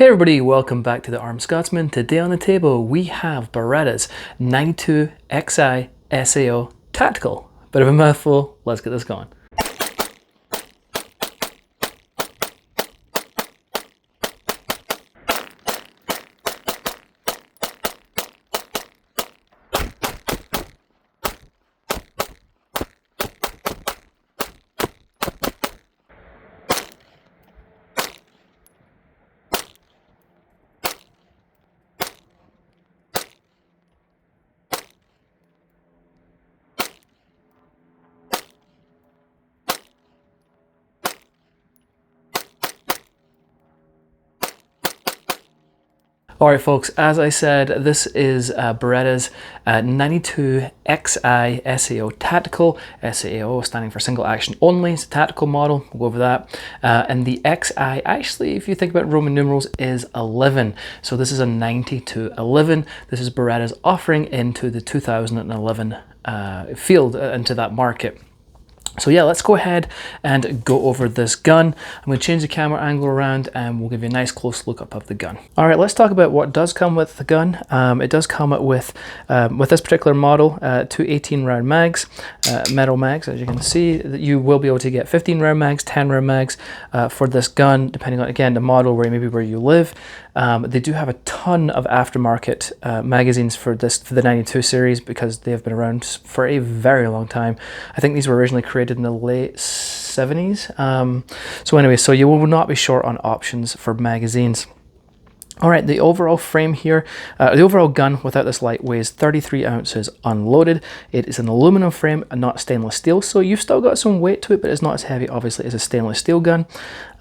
Hey everybody, welcome back to the Armed Scotsman. Today on the table we have Beretta's 92XI SAO Tactical. Bit of a mouthful, let's get this going. Alright folks, as I said, this is Beretta's 92XI SAO Tactical. SAO standing for single action only. It's a tactical model, we'll go over that. And the XI, actually, if you think about Roman numerals, is 11. So this is a 9211. This is Beretta's offering into the 2011 field, into that market. So yeah, let's go ahead and go over this gun. I'm going to change the camera angle around and we'll give you a nice close look up of the gun. All right, let's talk about what does come with the gun. It does come with this particular model, two 18 round mags, metal mags. As you can see, you will be able to get 15 round mags, 10 round mags for this gun, depending on, again, the model, maybe where you live. They do have a ton of aftermarket magazines for the 92 series because they have been around for a very long time. I think these were originally created in the late 70s. So anyway, so you will not be short on options for magazines. All right, the overall frame here, the overall gun without this light weighs 33 ounces unloaded. It is an aluminum frame and not stainless steel, so you've still got some weight to it, but it's not as heavy, obviously, as a stainless steel gun.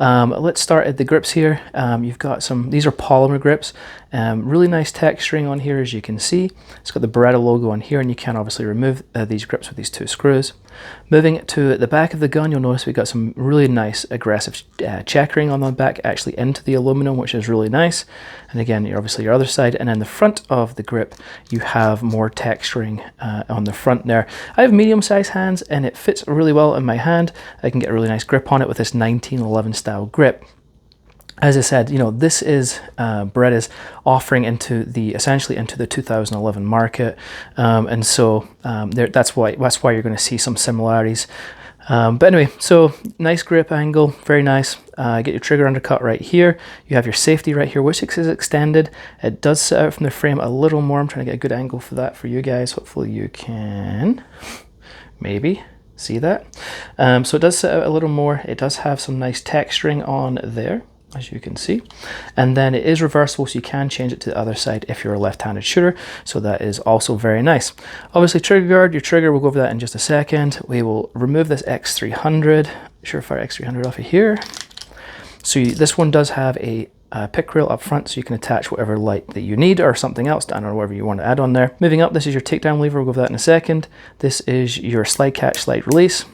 Let's start at the grips here. You've got these are polymer grips. Really nice texturing on here, as you can see. It's got the Beretta logo on here, and you can obviously remove these grips with these two screws. Moving to the back of the gun, you'll notice we've got some really nice aggressive checkering on the back, actually into the aluminum, which is really nice. And again, obviously your other side, and then the front of the grip, you have more texturing on the front there. I have medium-sized hands, and it fits really well in my hand. I can get a really nice grip on it with this 1911 style grip. As I said, you know, this is Beretta's offering essentially into the 2011 market, and so that's why you're going to see some similarities. But anyway, so nice grip angle, very nice. Get your trigger undercut right here. You have your safety right here, which is extended. It does sit out from the frame a little more. I'm trying to get a good angle for that for you guys. Hopefully you can maybe see that. So it does sit out a little more. It does have some nice texturing on there, as you can see, and then it is reversible, so you can change it to the other side if you're a left-handed shooter, so that is also very nice. Obviously, trigger guard, your trigger, we'll go over that in just a second. We will remove this X300, Surefire X300 off of here. So this one does have a pick rail up front, so you can attach whatever light that you need or something else down or whatever you want to add on there. Moving up, this is your takedown lever, we'll go over that in a second. This is your slide catch, slide release.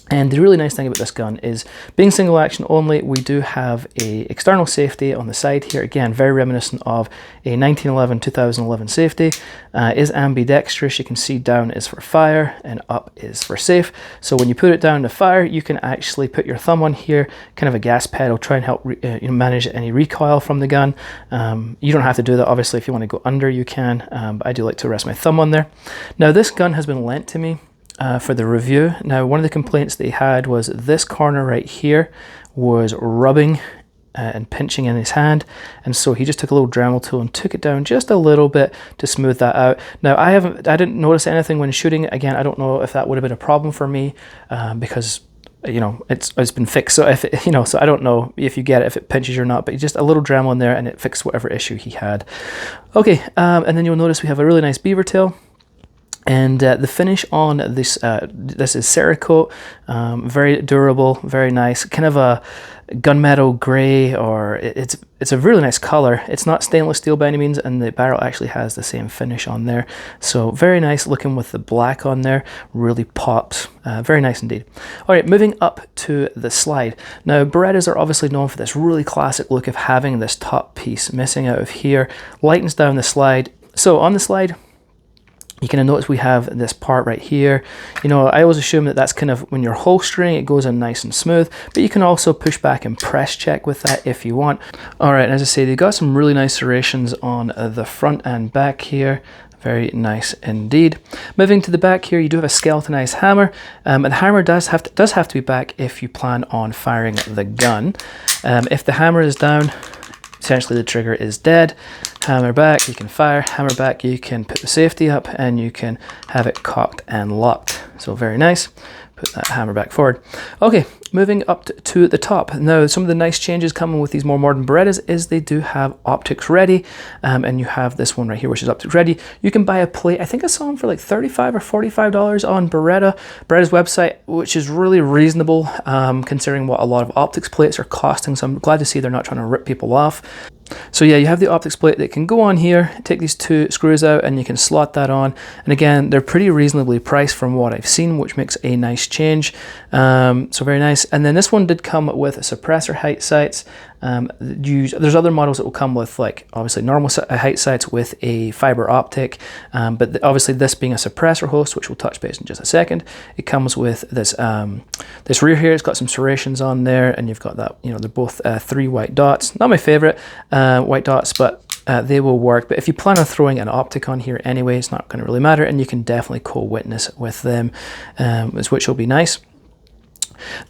And the really nice thing about this gun is, being single action only, we do have a external safety on the side here. Again, very reminiscent of a 1911-2011 safety. Is ambidextrous. You can see down is for fire and up is for safe. So when you put it down to fire, you can actually put your thumb on here, kind of a gas pedal, try and help manage any recoil from the gun. You don't have to do that, obviously. If you want to go under, you can, but I do like to rest my thumb on there. Now, this gun has been lent to me for the review. Now, one of the complaints they had was this corner right here was rubbing and pinching in his hand, and so he just took a little Dremel tool and took it down just a little bit to smooth that out. Now, I didn't notice anything when shooting. Again, I don't know if that would have been a problem for me because, you know, it's been fixed. So if it, so I don't know if you get it, if it pinches or not, but just a little Dremel in there and it fixed whatever issue he had. Okay, and then you'll notice we have a really nice beaver tail. And the finish on this is Cerakote, very durable, very nice, kind of a gunmetal gray, or it's a really nice color. It's not stainless steel by any means, and the barrel actually has the same finish on there. So very nice looking with the black on there, really pops, very nice indeed. All right, moving up to the slide. Now, Berettas are obviously known for this really classic look of having this top piece missing out of here, lightens down the slide. So on the slide, You kind of notice we have this part right here. You know, I always assume that that's kind of when you're holstering, it goes in nice and smooth, but you can also push back and press check with that if you want. All right, and as I say, they've got some really nice serrations on the front and back here. Very nice indeed. Moving to the back here, you do have a skeletonized hammer, and the hammer does have to be back if you plan on firing the gun. If the hammer is down, essentially the trigger is dead. Hammer back, you can fire. Hammer back, you can put the safety up, and you can have it cocked and locked. So very nice. Put that hammer back forward. Okay, moving up to the top. Now, some of the nice changes coming with these more modern Berettas is they do have optics ready, and you have this one right here, which is optics ready. You can buy a plate. I think I saw them for like $35 or $45 on Beretta's website, which is really reasonable considering what a lot of optics plates are costing. So I'm glad to see they're not trying to rip people off. So yeah, you have the optics plate that can go on here, take these two screws out, and you can slot that on. And again, they're pretty reasonably priced from what I've seen, which makes a nice change. So very nice. And then this one did come with suppressor height sights. There's other models that will come with, like, obviously normal height sights with a fiber optic, but obviously this being a suppressor host, which we'll touch base in just a second, it comes with this this rear here. It's got some serrations on there, and you've got that, you know, they're both 3 white dots. Not my favorite white dots, but they will work. But if you plan on throwing an optic on here anyway, it's not going to really matter, and you can definitely co-witness with them, which will be nice.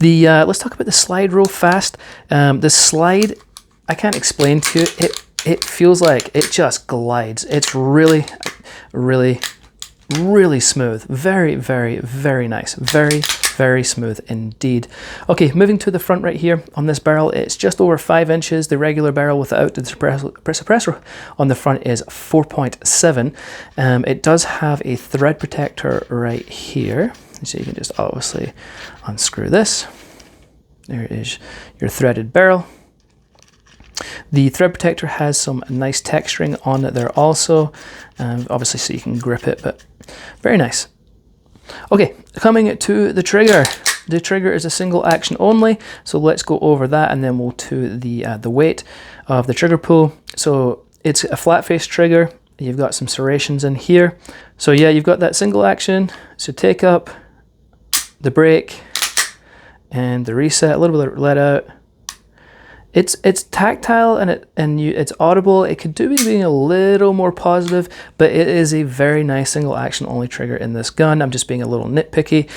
Let's talk about the slide real fast. The slide, I can't explain to you. It feels like it just glides. It's really, really, really smooth. Very, very, very nice. Very, very smooth indeed. Okay, moving to the front right here on this barrel, it's just over 5 inches. The regular barrel without the suppressor on the front is 4.7. It does have a thread protector right here. So you can just obviously unscrew this. There is your threaded barrel. The thread protector has some nice texturing on it there also, obviously so you can grip it, but very nice. Okay, coming to the trigger. The trigger is a single action only, so let's go over that, and then we'll to the weight of the trigger pull. So it's a flat face trigger. You've got some serrations in here. So yeah, you've got that single action. So take up, the brake, and the reset, a little bit of let out. It's tactile and it's audible. It could do with being a little more positive, but it is a very nice single action only trigger in this gun. I'm just being a little nitpicky.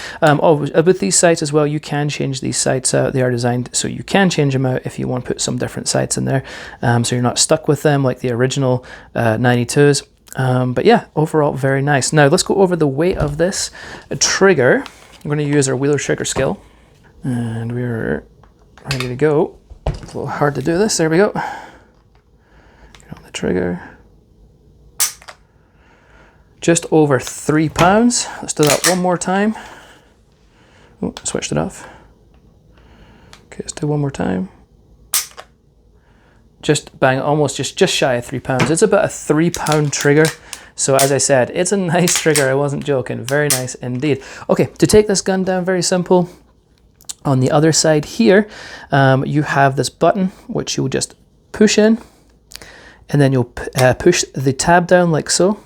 With these sights as well, you can change these sights out. They are designed so you can change them out if you want to put some different sights in there, so you're not stuck with them like the original 92s. But yeah, overall very nice. Now let's go over the weight of this trigger. I'm going to use our wheeler trigger scale, and we're ready to go. It's a little hard to do this. There we go. Get on the trigger. Just over 3 pounds. Let's do that one more time. Oh, switched it off. Okay, let's do one more time. Just bang, almost just shy of 3 pounds. It's about a 3 pound trigger. So as I said, it's a nice trigger. I wasn't joking. Very nice indeed. Okay, to take this gun down, very simple. On the other side here, you have this button, which you'll just push in, and then you'll push the tab down like so,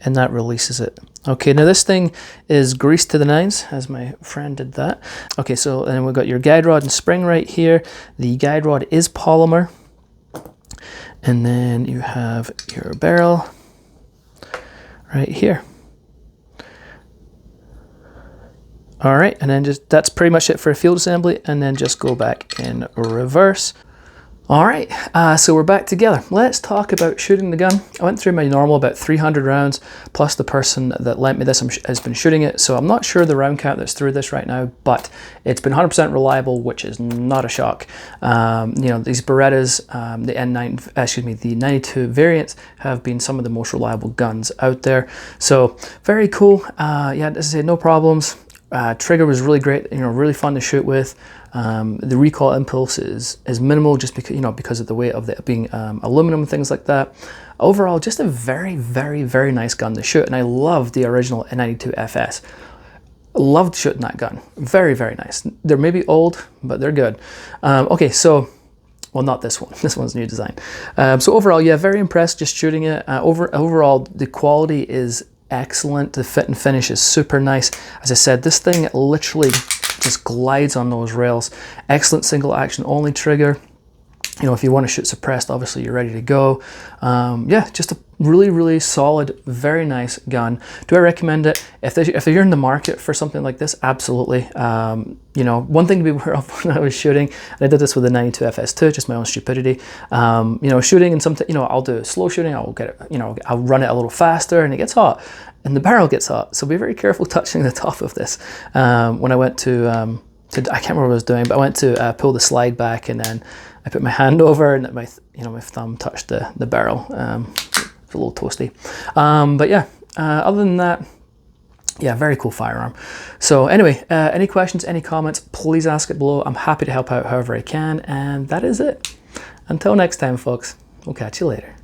and that releases it. Okay, now this thing is greased to the nines, as my friend did that. Okay, so then we've got your guide rod and spring right here. The guide rod is polymer. And then you have your barrel right here. All right, and then that's pretty much it for a field assembly, and then just go back in reverse. All right, so we're back together. Let's talk about shooting the gun. I went through my normal about 300 rounds, plus the person that lent me this has been shooting it, so I'm not sure the round count that's through this right now, but it's been 100% reliable, which is not a shock. You know, these Berettas, the 92 variants have been some of the most reliable guns out there. So very cool. Yeah, as I say, no problems. Trigger was really great, you know, really fun to shoot with. The recoil impulse is minimal, just because, you know, because of the weight of it being aluminum and things like that. Overall, just a very, very, very nice gun to shoot, and I love the original 92FS. Loved shooting that gun. Very, very nice. They're maybe old, but they're good. Okay, so, well, not this one. This one's new design. So overall, yeah, very impressed just shooting it. Overall, the quality is excellent. The fit and finish is super nice. As I said, this thing literally just glides on those rails. Excellent single action only trigger. You know, if you want to shoot suppressed, obviously you're ready to go. Yeah, just a really solid, very nice gun. Do I recommend it? If you're in the market for something like this, absolutely. You know, one thing to be aware of when I was shooting, and I did this with the 92FS2, just my own stupidity. You know, shooting and something, you know, I'll do slow shooting, I'll get it, you know, I'll run it a little faster and it gets hot and the barrel gets hot. So be very careful touching the top of this. When I went to I can't remember what I was doing, but I went to pull the slide back and then I put my hand over and my thumb touched the barrel. It's a little toasty. But yeah, other than that, yeah, very cool firearm. So anyway, any questions, any comments, please ask it below. I'm happy to help out however I can. And that is it. Until next time, folks, we'll catch you later.